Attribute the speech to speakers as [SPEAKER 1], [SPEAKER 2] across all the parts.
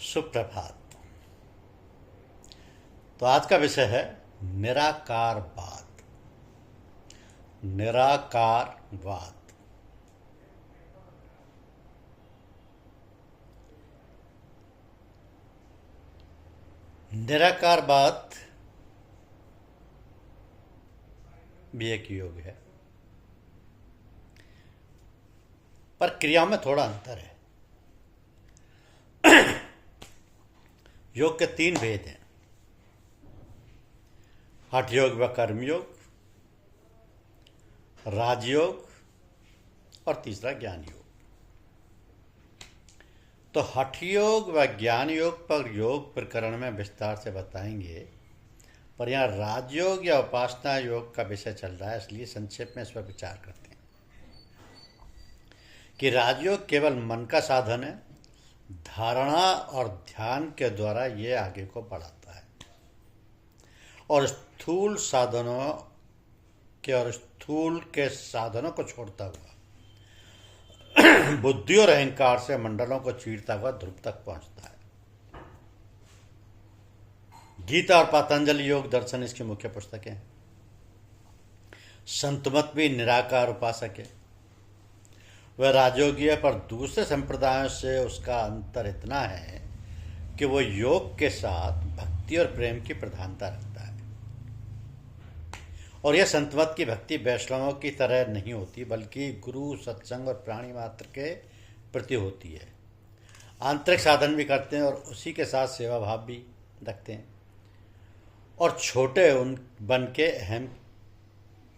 [SPEAKER 1] सुप्रभात। तो आज का विषय है निराकारवाद। निराकारवाद निराकारवाद भी एक योग है, पर क्रियाओं में थोड़ा अंतर है। योग के 3 भेद हैं: हठ योग व कर्मयोग, राजयोग और तीसरा ज्ञान योग। तो हठ योग व ज्ञान योग पर योग प्रकरण में विस्तार से बताएंगे, पर यहाँ राजयोग या उपासना योग का विषय चल रहा है, इसलिए संक्षेप में इस पर विचार करते हैं कि राजयोग केवल मन का साधन है। धारणा और ध्यान के द्वारा ये आगे को बढ़ाता है और स्थूल के साधनों को छोड़ता हुआ बुद्धि और अहंकार से मंडलों को चीरता हुआ ध्रुव तक पहुंचता है। गीता और पतंजलि योग दर्शन इसकी मुख्य पुस्तकें हैं। संत मत भी निराकार उपासक है। वह राजयोगी है, पर दूसरे संप्रदायों से उसका अंतर इतना है कि वो योग के साथ भक्ति और प्रेम की प्रधानता रखता है। और यह संतमत की भक्ति वैष्णवों की तरह नहीं होती, बल्कि गुरु, सत्संग और प्राणी मात्र के प्रति होती है। आंतरिक साधन भी करते हैं और उसी के साथ सेवा भाव भी रखते हैं, और छोटे उन बन के अहम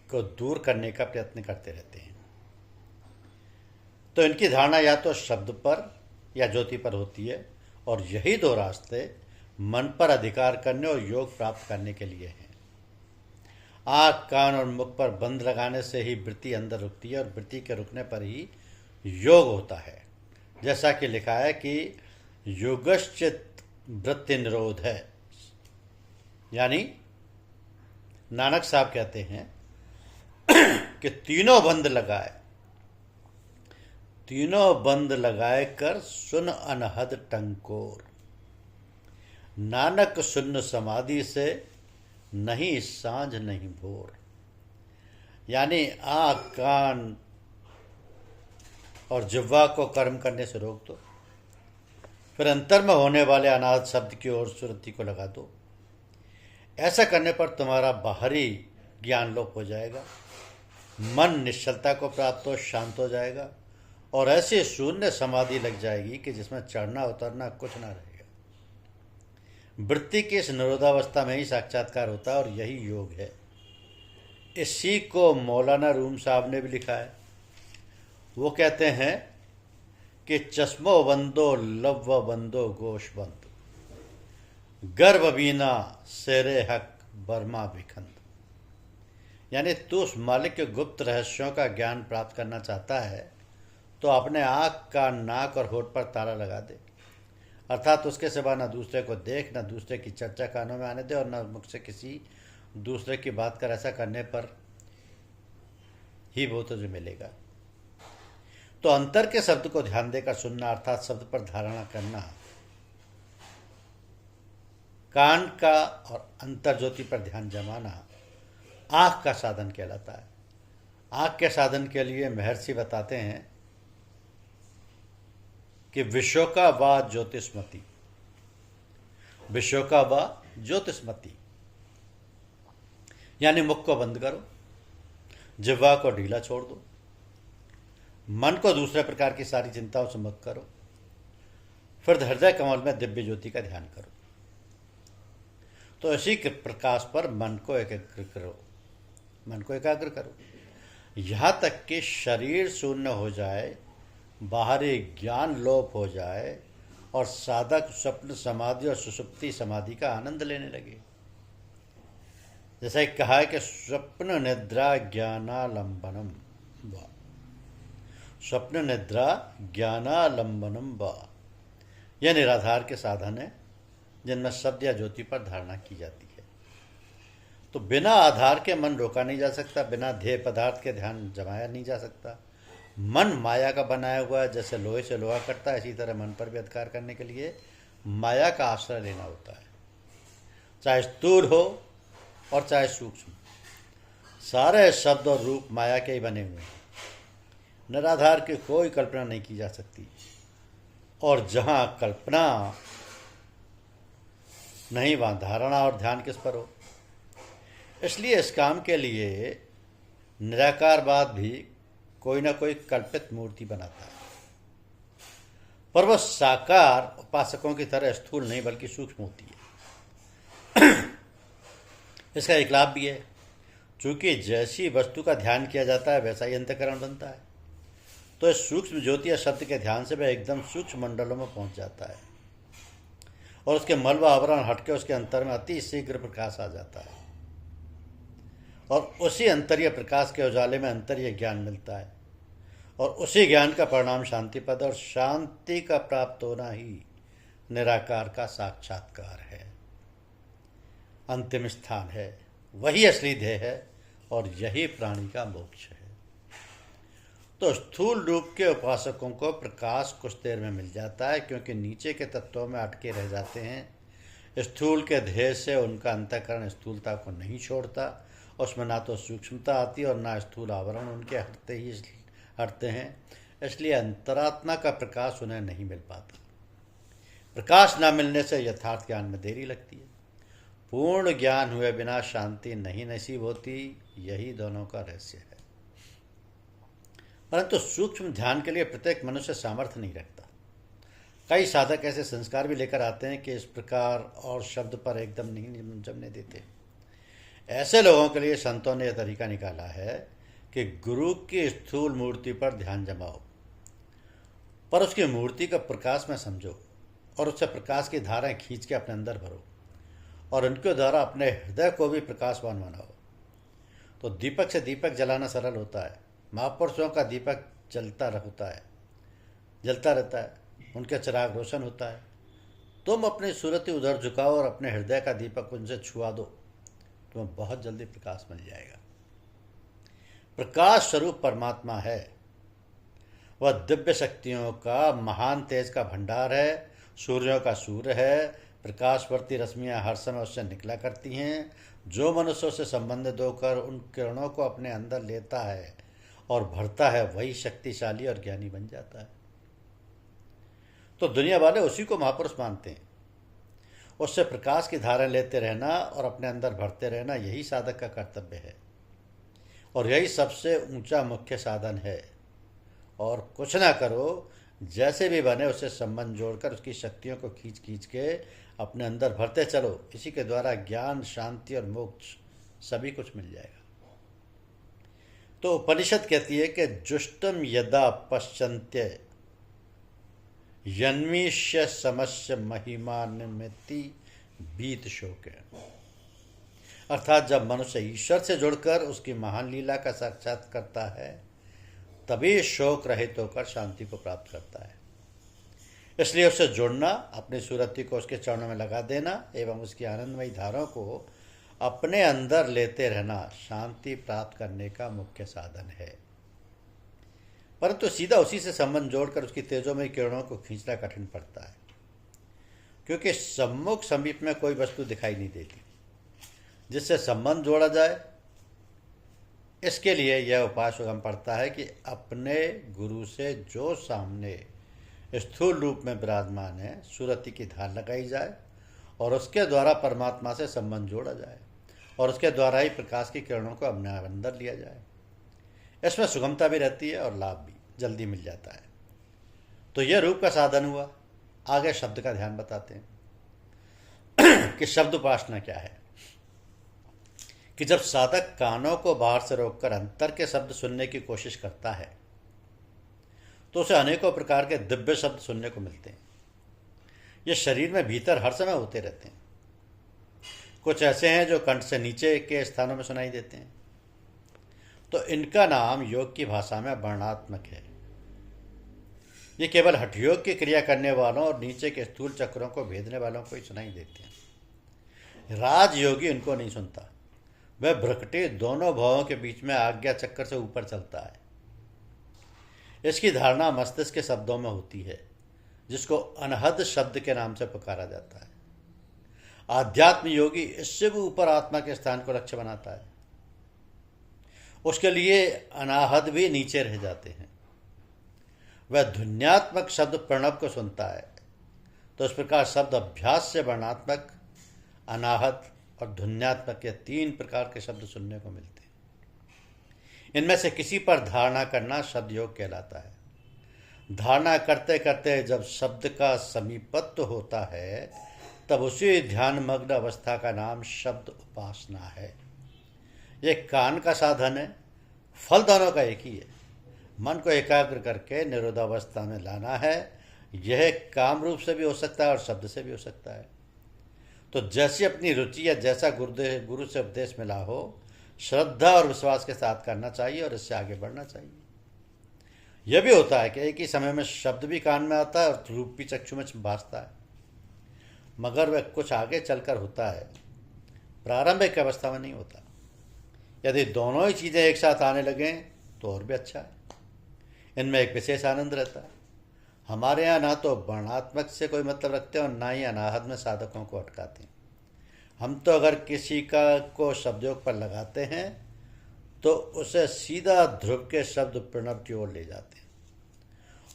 [SPEAKER 1] को दूर करने का प्रयत्न करते रहते हैं। तो इनकी धारणा या तो शब्द पर या ज्योति पर होती है, और यही 2 रास्ते मन पर अधिकार करने और योग प्राप्त करने के लिए हैं। आँख, कान और मुख पर बंद लगाने से ही वृत्ति अंदर रुकती है, और वृत्ति के रुकने पर ही योग होता है। जैसा कि लिखा है कि योगश्चित वृत्ति निरोध है, यानी नानक साहब कहते हैं कि तीनों बंद लगाए कर सुन अनहद टंकोर। नानक सुन्न समाधि से नहीं सांझ नहीं भोर। यानी आँख, कान और जिह्वा को कर्म करने से रोक दो, फिर अंतर में होने वाले अनाहत शब्द की ओर सुरति को लगा दो। ऐसा करने पर तुम्हारा बाहरी ज्ञान लोप हो जाएगा, मन निश्चलता को प्राप्त हो शांत हो जाएगा, और ऐसी शून्य समाधि लग जाएगी कि जिसमें चढ़ना उतरना कुछ ना रहेगा। वृत्ति की इस निरोधावस्था में ही साक्षात्कार होता है, और यही योग है। इसी को मौलाना रूम साहब ने भी लिखा है। वो कहते हैं कि चश्मो बंदो लव्व बंदो गोश बंद, गर्भ बीना शेरे हक बर्मा भिखंद। यानी तू उस मालिक के गुप्त रहस्यों का ज्ञान प्राप्त करना चाहता है तो अपने आँख, कान, नाक और होठ पर ताला लगा दे, अर्थात उसके सिवा न दूसरे को देख, न दूसरे की चर्चा कानों में आने दे, और न मुख से किसी दूसरे की बात कर। ऐसा करने पर ही वो तुझे मिलेगा। तो अंतर के शब्द को ध्यान देकर सुनना, अर्थात शब्द पर धारणा करना, कान का और अंतर ज्योति पर ध्यान जमाना आँख का साधन कहलाता है। आँख के साधन के लिए महर्षि बताते हैं कि विशोका व ज्योतिष्मति, विशोका व ज्योतिष्मति, यानी मुख को बंद करो, जिह्वा को ढीला छोड़ दो, मन को दूसरे प्रकार की सारी चिंताओं से मुक्त करो, फिर हृदय कमल में दिव्य ज्योति का ध्यान करो। तो इसी के प्रकाश पर मन को एकाग्र करो, यहाँ तक कि शरीर शून्य हो जाए, बाहरी ज्ञान लोप हो जाए, और साधक स्वप्न समाधि और सुषुप्ति समाधि का आनंद लेने लगे। जैसा कहा है कि स्वप्न निद्रा ज्ञानालंबनम व, स्वप्न निद्रा ज्ञानालंबनम व, यह निराधार के साधन है जिनमें शब्द या ज्योति पर धारणा की जाती है। तो बिना आधार के मन रोका नहीं जा सकता, बिना ध्येय पदार्थ के ध्यान जमाया नहीं जा सकता। मन माया का बनाया हुआ है, जैसे लोहे से लोहा कटता है, इसी तरह मन पर भी अधिकार करने के लिए माया का आश्रय लेना होता है, चाहे स्थूल हो और चाहे सूक्ष्म। सारे शब्द और रूप माया के ही बने हुए हैं, निराधार की कोई कल्पना नहीं की जा सकती। और जहाँ कल्पना नहीं, वहाँ धारणा और ध्यान किस पर हो। इसलिए इस काम के लिए निराकारवाद भी कोई ना कोई कल्पित मूर्ति बनाता है, पर वह साकार उपासकों की तरह स्थूल नहीं बल्कि सूक्ष्म होती है। इसका एक लाभ भी है, चूंकि जैसी वस्तु का ध्यान किया जाता है वैसा ही अंतःकरण बनता है। तो इस सूक्ष्म ज्योति या शब्द के ध्यान से वह एकदम सूक्ष्म मंडलों में पहुंच जाता है और उसके मल व आवरण हटके उसके अंतर में अति शीघ्र प्रकाश आ जाता है और उसी अंतरीय प्रकाश के उजाले में अंतरीय ज्ञान मिलता है और उसी ज्ञान का परिणाम शांति पद और शांति का प्राप्त होना ही निराकार का साक्षात्कार है, अंतिम स्थान है, वही असली ध्येय है और यही प्राणी का मोक्ष है। तो स्थूल रूप के उपासकों को प्रकाश कुछ देर में मिल जाता है, क्योंकि नीचे के तत्वों में अटके रह जाते हैं। स्थूल के ध्येय से उनका अंतःकरण स्थूलता को नहीं छोड़ता, उसमें ना तो सूक्ष्मता आती और ना स्थूल आवरण उनके हटते हैं, इसलिए अंतरात्मा का प्रकाश उन्हें नहीं मिल पाता। प्रकाश न मिलने से यथार्थ ज्ञान में देरी लगती है। पूर्ण ज्ञान हुए बिना शांति नहीं नसीब होती, यही दोनों का रहस्य है। परंतु सूक्ष्म ध्यान के लिए प्रत्येक मनुष्य सामर्थ्य नहीं रखता। कई साधक ऐसे संस्कार भी लेकर आते हैं कि इस प्रकार और शब्द पर एकदम नहीं जमने देते। ऐसे लोगों के लिए संतों ने यह तरीका निकाला है कि गुरु की स्थूल मूर्ति पर ध्यान जमाओ, पर उसकी मूर्ति का प्रकाश में समझो और उससे प्रकाश की धाराएं खींच के अपने अंदर भरो और उनके द्वारा अपने हृदय को भी प्रकाशवान बनाओ। तो दीपक से दीपक जलाना सरल होता है। महापुरुषों का दीपक जलता रहता है, उनके चिराग रोशन होता है। तुम अपनी सूरत उधर झुकाओ और अपने हृदय का दीपक उनसे छुआ दो, तुम्हें बहुत जल्दी प्रकाश मिल जाएगा। प्रकाश स्वरूप परमात्मा है, वह दिव्य शक्तियों का महान तेज का भंडार है, सूर्यों का सूर्य है। प्रकाशवर्ती रश्मियाँ हर समय उससे निकला करती हैं। जो मनुष्य उससे संबंधित होकर उन किरणों को अपने अंदर लेता है और भरता है, वही शक्तिशाली और ज्ञानी बन जाता है। तो दुनिया वाले उसी को महापुरुष मानते हैं। उससे प्रकाश की धारा लेते रहना और अपने अंदर भरते रहना, यही साधक का कर्तव्य है और यही सबसे ऊंचा मुख्य साधन है। और कुछ ना करो, जैसे भी बने उससे संबंध जोड़कर उसकी शक्तियों को खींच खींच के अपने अंदर भरते चलो। इसी के द्वारा ज्ञान, शांति और मोक्ष सभी कुछ मिल जाएगा। तो उपनिषद कहती है कि जुष्टम यदा पश्यन्त्य यन्मीष्य समस्य महिमा निमित्ति बीत शोक। अर्थात जब मनुष्य ईश्वर से जुड़कर उसकी महान लीला का साक्षात करता है, तभी शोक रहित होकर शांति को प्राप्त करता है। इसलिए उससे जुड़ना, अपनी सूरती को उसके चरणों में लगा देना एवं उसकी आनंदमयी धाराओं को अपने अंदर लेते रहना शांति प्राप्त करने का मुख्य साधन है। परंतु सीधा उसी से संबंध जोड़कर उसकी तेजोमयी किरणों को खींचना कठिन पड़ता है, क्योंकि सम्मुख समीप में कोई वस्तु दिखाई नहीं देती जिससे संबंध जोड़ा जाए। इसके लिए यह उपाय सुगम पड़ता है कि अपने गुरु से जो सामने स्थूल रूप में विराजमान है, सूरती की धार लगाई जाए और उसके द्वारा परमात्मा से संबंध जोड़ा जाए और उसके द्वारा ही प्रकाश की किरणों को अपने अंदर लिया जाए। इसमें सुगमता भी रहती है और लाभ भी जल्दी मिल जाता है। तो यह रूप का साधन हुआ। आगे शब्द का ध्यान बताते हैं कि शब्द उपासना क्या है। कि जब साधक कानों को बाहर से रोककर अंतर के शब्द सुनने की कोशिश करता है, तो उसे अनेकों प्रकार के दिव्य शब्द सुनने को मिलते हैं। ये शरीर में भीतर हर समय होते रहते हैं। कुछ ऐसे हैं जो कंठ से नीचे के स्थानों में सुनाई देते हैं। तो इनका नाम योग की भाषा में वर्णात्मक है। ये केवल हठयोग की क्रिया करने वालों और नीचे के स्थूल चक्रों को भेदने वालों को ही सुनाई देते हैं। राजयोगी इनको नहीं सुनता। वह भ्रकटी दोनों भावों के बीच में आज्ञा चक्कर से ऊपर चलता है। इसकी धारणा मस्तिष्क के शब्दों में होती है। जिसको अनहद शब्द के नाम से पुकारा जाता है। आध्यात्म योगी इससे भी ऊपर आत्मा के स्थान को लक्ष्य बनाता है। उसके लिए अनाहद भी नीचे रह जाते हैं। वह ध्वन्यात्मक शब्द प्रणव को सुनता है। तो इस प्रकार शब्द अभ्यास से वर्णात्मक, अनाहत और ध्वन्यात्मक के 3 प्रकार के शब्द सुनने को मिलते हैं। इनमें से किसी पर धारणा करना शब्द योग कहलाता है। धारणा करते करते जब शब्द का समीपत्व होता है तब उसी ध्यान मग्न अवस्था का नाम शब्द उपासना है। यह कान का साधन है, फल दोनों का एक ही है। मन को एकाग्र करके निरोधावस्था में लाना है। यह काम रूप से भी हो सकता है और शब्द से भी हो सकता है। तो जैसी अपनी रुचि या जैसा गुरु से उपदेश मिला हो, श्रद्धा और विश्वास के साथ करना चाहिए और इससे आगे बढ़ना चाहिए। यह भी होता है कि एक ही समय में शब्द भी कान में आता है और रूप भी चक्षु में भासता है, मगर वह कुछ आगे चलकर होता है, प्रारंभिक अवस्था में नहीं होता। यदि दोनों ही चीज़ें एक साथ आने लगें तो और भी अच्छा है। इनमें एक विशेष आनंद रहता है। हमारे यहाँ ना तो वर्णात्मक से कोई मतलब रखते हैं और ना ही अनाहत में साधकों को अटकाते हैं। हम तो अगर किसी को शब्दयोग पर लगाते हैं तो उसे सीधा ध्रुव के शब्द प्रणव की ओर ले जाते हैं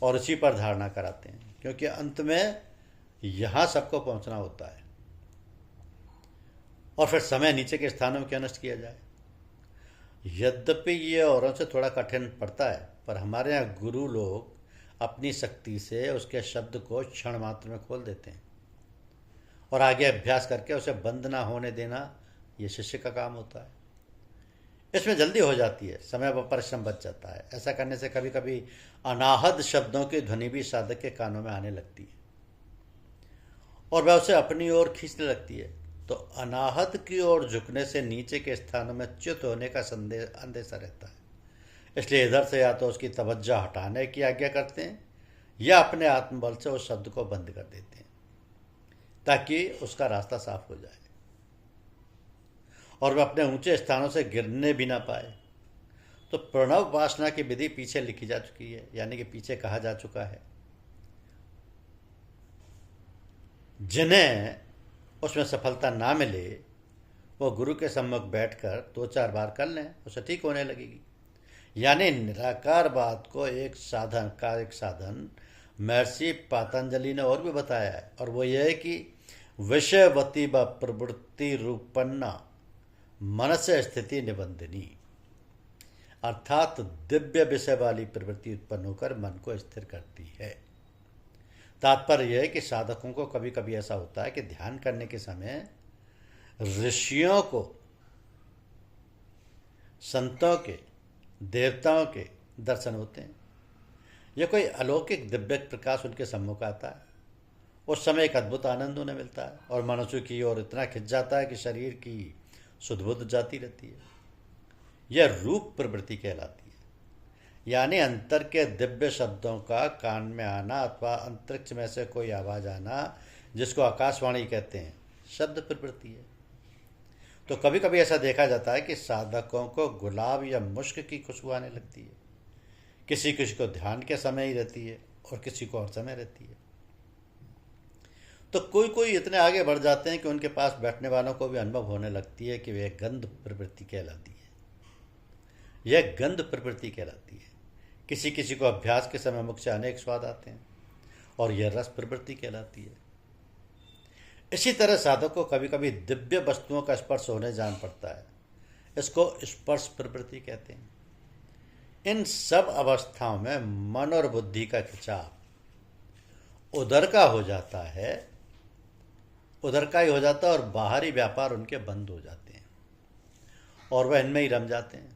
[SPEAKER 1] और उसी पर धारणा कराते हैं, क्योंकि अंत में यहाँ सबको पहुँचना होता है। और फिर समय नीचे के स्थानों में क्यों नष्ट किया जाए। यद्यपि ये औरों से थोड़ा कठिन पड़ता है, पर हमारे यहाँ गुरु लोग अपनी शक्ति से उसके शब्द को क्षण मात्र में खोल देते हैं और आगे अभ्यास करके उसे बंद ना होने देना ये शिष्य का काम होता है। इसमें जल्दी हो जाती है, समय व परिश्रम बच जाता है। ऐसा करने से कभी कभी अनाहद शब्दों की ध्वनि भी साधक के कानों में आने लगती है और वह उसे अपनी ओर खींचने लगती है। तो अनाहत की ओर झुकने से नीचे के स्थानों में च्युत होने का अंदेशा रहता है। इसलिए इधर से या तो उसकी तवज्जो हटाने की आज्ञा करते हैं या अपने आत्मबल से उस शब्द को बंद कर देते हैं ताकि उसका रास्ता साफ हो जाए और वह अपने ऊंचे स्थानों से गिरने भी ना पाए। तो प्रणव उपासना की विधि पीछे लिखी जा चुकी है, यानी कि पीछे कहा जा चुका है। जिन्हें उसमें सफलता ना मिले वो गुरु के सम्मुख बैठकर 2-4 बार कर लें, उसे ठीक होने लगेगी। यानी निराकार बात को एक साधन महर्षि पातंजलि ने और भी बताया है, और वो ये है कि विषयवती व प्रवृत्ति रूपन्ना मनस स्थिति निबंधनी, अर्थात दिव्य विषय वाली प्रवृत्ति उत्पन्न होकर मन को स्थिर करती है। तात्पर्य यह है कि साधकों को कभी कभी ऐसा होता है कि ध्यान करने के समय ऋषियों को, संतों के, देवताओं के दर्शन होते हैं। यह कोई अलौकिक दिव्य प्रकाश उनके सम्मुख आता है। उस समय एक अद्भुत आनंद उन्हें मिलता है और मनुष्य की ओर इतना खिंच जाता है कि शरीर की सुध-बुध जाती रहती है। यह रूप प्रवृत्ति कहलाती है, यानी अंतर के दिव्य शब्दों का कान में आना अथवा अंतरिक्ष में से कोई आवाज़ आना, जिसको आकाशवाणी कहते हैं, शब्द प्रवृत्ति है। तो कभी कभी ऐसा देखा जाता है कि साधकों को गुलाब या मुश्क की खुशबू आने लगती है। किसी किसी को ध्यान के समय ही रहती है और किसी को और समय रहती है। तो कोई कोई इतने आगे बढ़ जाते हैं कि उनके पास बैठने वालों को भी अनुभव होने लगती है कि वह गंध प्रवृत्ति कहलाती है। यह गंध प्रवृत्ति कहलाती है। किसी किसी को अभ्यास के समय मुख से अनेक स्वाद आते हैं और यह रस प्रवृत्ति कहलाती है। इसी तरह साधक को कभी कभी दिव्य वस्तुओं का स्पर्श होने जान पड़ता है। इसको स्पर्श प्रवृत्ति कहते हैं। इन सब अवस्थाओं में मन और बुद्धि का खिंचाव उधर का हो जाता है, उधर का ही हो जाता है और बाहरी व्यापार उनके बंद हो जाते हैं और वह इनमें ही रम जाते हैं।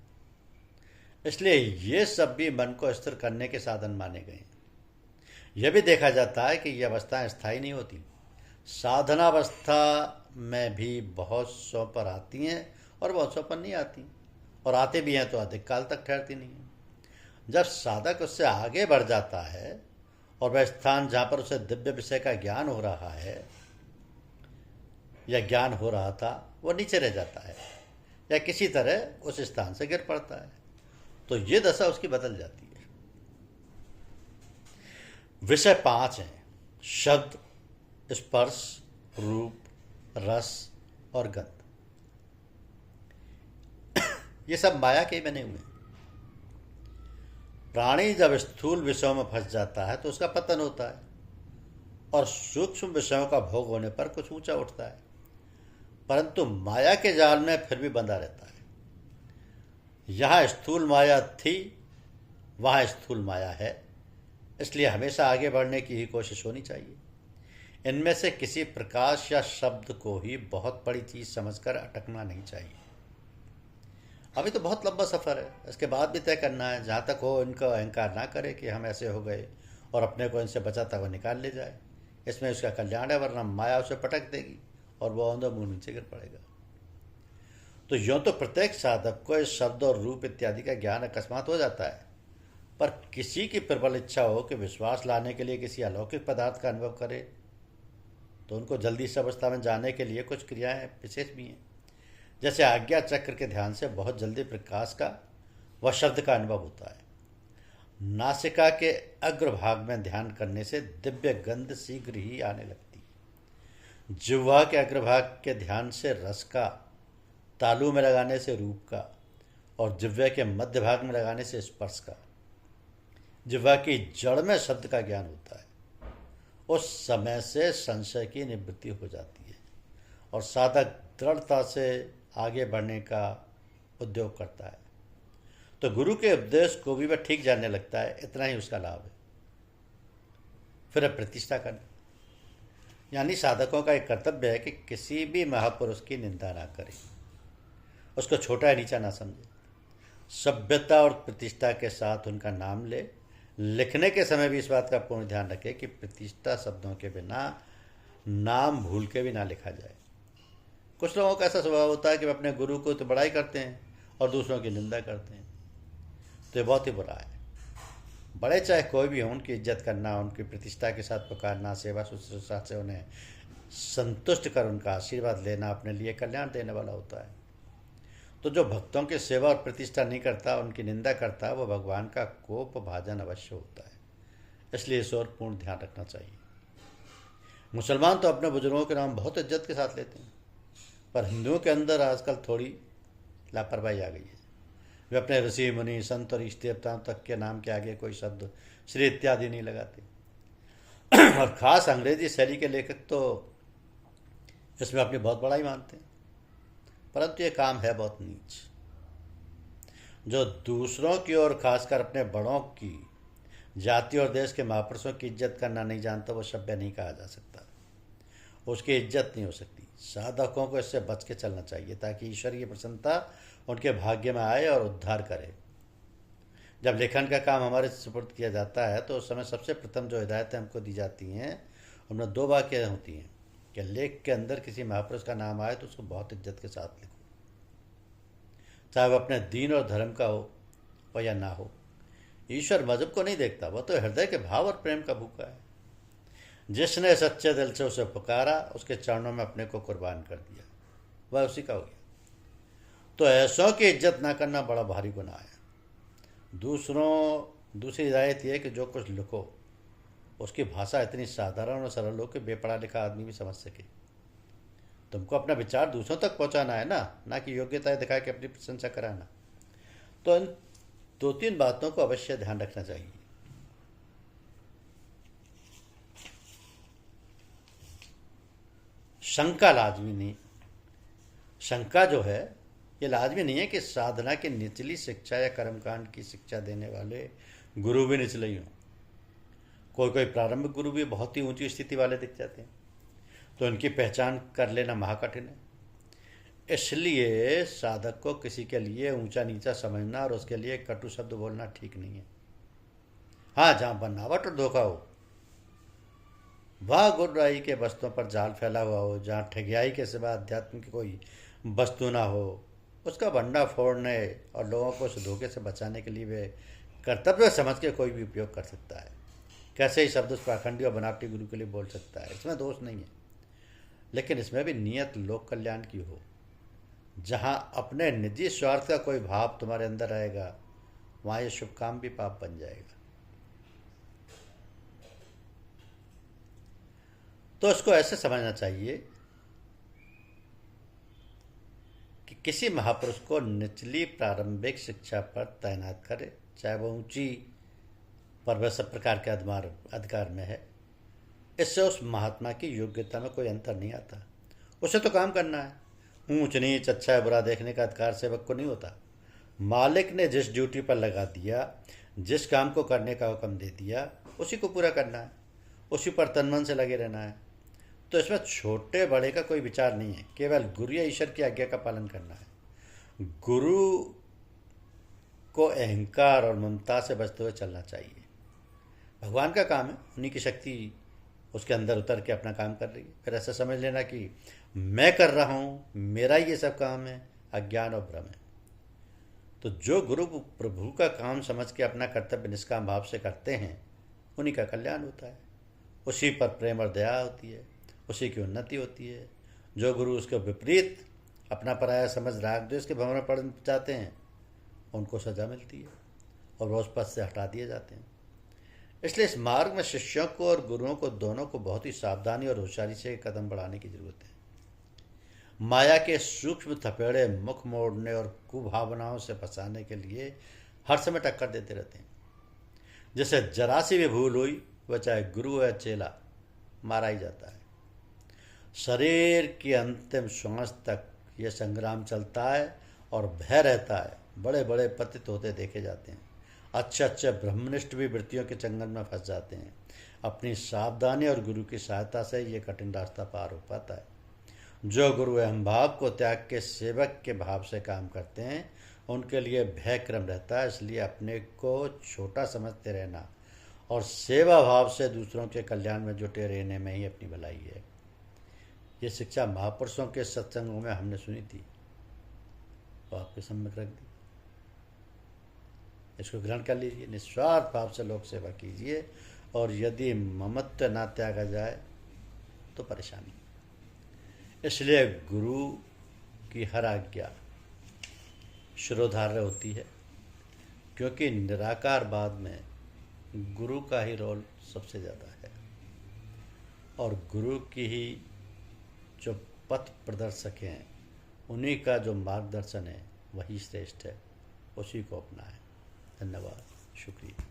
[SPEAKER 1] इसलिए ये सब भी मन को स्थिर करने के साधन माने गए। यह भी देखा जाता है कि ये अवस्थाएं स्थायी नहीं होती। साधनावस्था में भी बहुत सौ पर आती हैं और बहुत सौ पर नहीं आती, और आते भी हैं तो अधिक काल तक ठहरती नहीं हैं। जब साधक उससे आगे बढ़ जाता है और वह स्थान जहाँ पर उसे दिव्य विषय का ज्ञान हो रहा है या ज्ञान हो रहा था, वो नीचे रह जाता है या किसी तरह उस स्थान से गिर पड़ता है, तो ये दशा उसकी बदल जाती है। विषय 5 हैं, शब्द, स्पर्श, रूप, रस और गंध, ये सब माया के ही बने हुए हैं। प्राणी जब स्थूल विषयों में फंस जाता है तो उसका पतन होता है और सूक्ष्म विषयों का भोग होने पर कुछ ऊंचा उठता है, परंतु माया के जाल में फिर भी बंधा रहता है। यहाँ स्थूल माया थी, वहाँ स्थूल माया है, इसलिए हमेशा आगे बढ़ने की ही कोशिश होनी चाहिए। इनमें से किसी प्रकाश या शब्द को ही बहुत बड़ी चीज़ समझकर अटकना नहीं चाहिए। अभी तो बहुत लंबा सफ़र है, इसके बाद भी तय करना है। जहाँ तक हो इनका अहंकार ना करे कि हम ऐसे हो गए और अपने को इनसे बचाता हुआ निकाल ले जाए। इसमें उसका कल्याण है, वरना माया उसे पटक देगी और वो औंधा मुंह नीचे गिर पड़ेगा। तो यूँ तो प्रत्येक साधक को इस शब्द और रूप इत्यादि का ज्ञान अकस्मात हो जाता है, पर किसी की प्रबल इच्छा हो कि विश्वास लाने के लिए किसी अलौकिक पदार्थ का अनुभव करे, तो उनको जल्दी इस अवस्था में जाने के लिए कुछ क्रियाएं विशेष भी हैं। जैसे आज्ञा चक्र के ध्यान से बहुत जल्दी प्रकाश का व शब्द का अनुभव होता है। नासिका के अग्रभाग में ध्यान करने से दिव्य गंध शीघ्र ही आने लगती। जिह्वा के अग्रभाग के ध्यान से रस का, तालू में लगाने से रूप का और जिह्वा के मध्य भाग में लगाने से स्पर्श का। जिह्वा की जड़ में शब्द का ज्ञान होता है। उस समय से संशय की निवृत्ति हो जाती है और साधक दृढ़ता से आगे बढ़ने का उद्योग करता है। तो गुरु के उपदेश को भी वह ठीक जानने लगता है, इतना ही उसका लाभ है। फिर प्रतिष्ठा करना, यानी साधकों का एक कर्तव्य है कि किसी भी महापुरुष की निंदा ना करें, उसको छोटा या नीचा ना समझे। सभ्यता और प्रतिष्ठा के साथ उनका नाम ले। लिखने के समय भी इस बात का पूर्ण ध्यान रखें कि प्रतिष्ठा शब्दों के बिना नाम भूल के भी ना लिखा जाए। कुछ लोगों का ऐसा स्वभाव होता है कि वे अपने गुरु को तो बड़ाई करते हैं और दूसरों की निंदा करते हैं, तो ये बहुत ही बुरा है। बड़े चाहे कोई भी हो, उनकी इज्जत करना, उनकी प्रतिष्ठा के साथ पुकारना, सेवा शुश्रूषा से उन्हें संतुष्ट कर उनका आशीर्वाद लेना अपने लिए कल्याण देने वाला होता है। तो जो भक्तों की सेवा और प्रतिष्ठा नहीं करता, उनकी निंदा करता, वो भगवान का कोप भाजन अवश्य होता है। इसलिए इस ओर पूर्ण ध्यान रखना चाहिए। मुसलमान तो अपने बुजुर्गों के नाम बहुत इज्जत के साथ लेते हैं, पर हिंदुओं के अंदर आजकल थोड़ी लापरवाही आ गई है। वे अपने ऋषि मुनि संत और इष्ट देवताओं तक के नाम के आगे कोई शब्द श्री इत्यादि नहीं लगाते। और खास अंग्रेजी शैली के लेखक तो इसमें अपनी बहुत बड़ाई मानते हैं, परंतु ये काम है बहुत नीच। जो दूसरों की और खासकर अपने बड़ों की, जाति और देश के महापुरुषों की इज्जत करना नहीं जानता, वो सभ्य नहीं कहा जा सकता, उसकी इज्जत नहीं हो सकती। साधकों को इससे बच के चलना चाहिए ताकि ईश्वर की प्रसन्नता उनके भाग्य में आए और उद्धार करे। जब लेखन का काम हमारे सुपुर्द किया जाता है तो उस समय सबसे प्रथम जो हिदायतें हमको दी जाती हैं, उनमें 2 बातें होती हैं कि लेख के अंदर किसी महापुरुष का नाम आए तो उसको बहुत इज्जत के साथ लिखो, चाहे वह अपने दीन और धर्म का हो या ना हो। ईश्वर मजहब को नहीं देखता, वह तो हृदय के भाव और प्रेम का भूखा है। जिसने सच्चे दिल से उसे पुकारा, उसके चरणों में अपने को कुर्बान कर दिया, वह उसी का हो गया। तो ऐसों की इज्जत ना करना बड़ा भारी गुनाह है। दूसरी हिदायत यह है कि जो कुछ लिखो उसकी भाषा इतनी साधारण और सरल हो कि बेपढ़ा लिखा आदमी भी समझ सके। तुमको अपना विचार दूसरों तक पहुंचाना है ना कि योग्यताएं दिखा के अपनी प्रशंसा कराना। तो इन 2-3 बातों को अवश्य ध्यान रखना चाहिए। शंका लाजमी नहीं, शंका जो है ये लाजमी नहीं है कि साधना की निचली शिक्षा या कर्मकांड की शिक्षा देने वाले गुरु भी निचले ही हों। कोई प्रारंभिक गुरु भी बहुत ही ऊंची स्थिति वाले दिख जाते हैं, तो इनकी पहचान कर लेना महाकठिन है। इसलिए साधक को किसी के लिए ऊंचा नीचा समझना और उसके लिए कटु शब्द बोलना ठीक नहीं है। हाँ, जहाँ बनावट और धोखा हो, वह गुर्राई के वस्तुओं पर जाल फैला हुआ हो, जहाँ ठगियाई के सिवा अध्यात्म की कोई वस्तु ना हो, उसका भंडा फोड़ने और लोगों को उस धोखे से बचाने के लिए वे कर्तव्य समझ के कोई भी उपयोग कर सकता है। कैसे ही शब्द उस पाखंडी और बनावटी गुरु के लिए बोल सकता है, इसमें दोष नहीं है, लेकिन इसमें भी नियत लोक कल्याण की हो। जहाँ अपने निजी स्वार्थ का कोई भाव तुम्हारे अंदर रहेगा, वहाँ ये शुभ काम भी पाप बन जाएगा। तो इसको ऐसे समझना चाहिए कि किसी महापुरुष को निचली प्रारंभिक शिक्षा पर तैनात करे, चाहे वो ऊंची पर वह सब प्रकार के अधिकार में है। इससे उस महात्मा की योग्यता में कोई अंतर नहीं आता। उसे तो काम करना है। ऊंच नीच अच्छा है बुरा देखने का अधिकार सेवक को नहीं होता। मालिक ने जिस ड्यूटी पर लगा दिया, जिस काम को करने का हुक्म दे दिया, उसी को पूरा करना है, उसी पर तन मन से लगे रहना है। तो इसमें छोटे बड़े का कोई विचार नहीं है, केवल गुरु या ईश्वर की आज्ञा का पालन करना है। गुरु को अहंकार और ममता से बचते हुए चलना चाहिए। भगवान का काम है, उन्हीं की शक्ति उसके अंदर उतर के अपना काम कर रही है। फिर ऐसा समझ लेना कि मैं कर रहा हूँ, मेरा ये सब काम है, अज्ञान और भ्रम है। तो जो गुरु प्रभु का काम समझ के अपना कर्तव्य निष्काम भाव से करते हैं, उन्हीं का कल्याण होता है, उसी पर प्रेम और दया होती है, उसी की उन्नति होती है। जो गुरु उसके विपरीत अपना पराया समझ राग द्वेष के भंवर में पड़ जाते हैं, उनको सजा मिलती है और वह उस पद से हटा दिए जाते हैं। इसलिए इस मार्ग में शिष्यों को और गुरुओं को दोनों को बहुत ही सावधानी और होशियारी से कदम बढ़ाने की जरूरत है। माया के सूक्ष्म थपेड़े मुख मोड़ने और कुभावनाओं से फंसाने के लिए हर समय टक्कर देते रहते हैं। जैसे जरा सी भी भूल हुई, वह चाहे गुरु हो या चेला, मारा ही जाता है। शरीर की अंतिम श्वास तक यह संग्राम चलता है और भय रहता है। बड़े बड़े पतित होते देखे जाते हैं। अच्छे अच्छे ब्रह्मनिष्ठ भी वृत्तियों के चंगन में फंस जाते हैं। अपनी सावधानी और गुरु की सहायता से ये कठिन रास्ता पार हो पाता है। जो गुरु अहम भाव को त्याग के सेवक के भाव से काम करते हैं, उनके लिए भय क्रम रहता है। इसलिए अपने को छोटा समझते रहना और सेवा भाव से दूसरों के कल्याण में जुटे रहने में ही अपनी भलाई है। ये शिक्षा महापुरुषों के सत्संगों में हमने सुनी थी, तो आपके सम्मुख रख दी। इसको ग्रहण कर लीजिए, निस्वार्थ भाव से लोक सेवा कीजिए, और यदि ममत्व ना त्यागा जाए तो परेशानी। इसलिए गुरु की हर आज्ञा शिरोधार्य होती है, क्योंकि निराकारवाद में गुरु का ही रोल सबसे ज़्यादा है, और गुरु की ही जो पथ प्रदर्शक हैं, उन्हीं का जो मार्गदर्शन है वही श्रेष्ठ है, उसी को अपनाएं। धन्यवाद, शुक्रिया।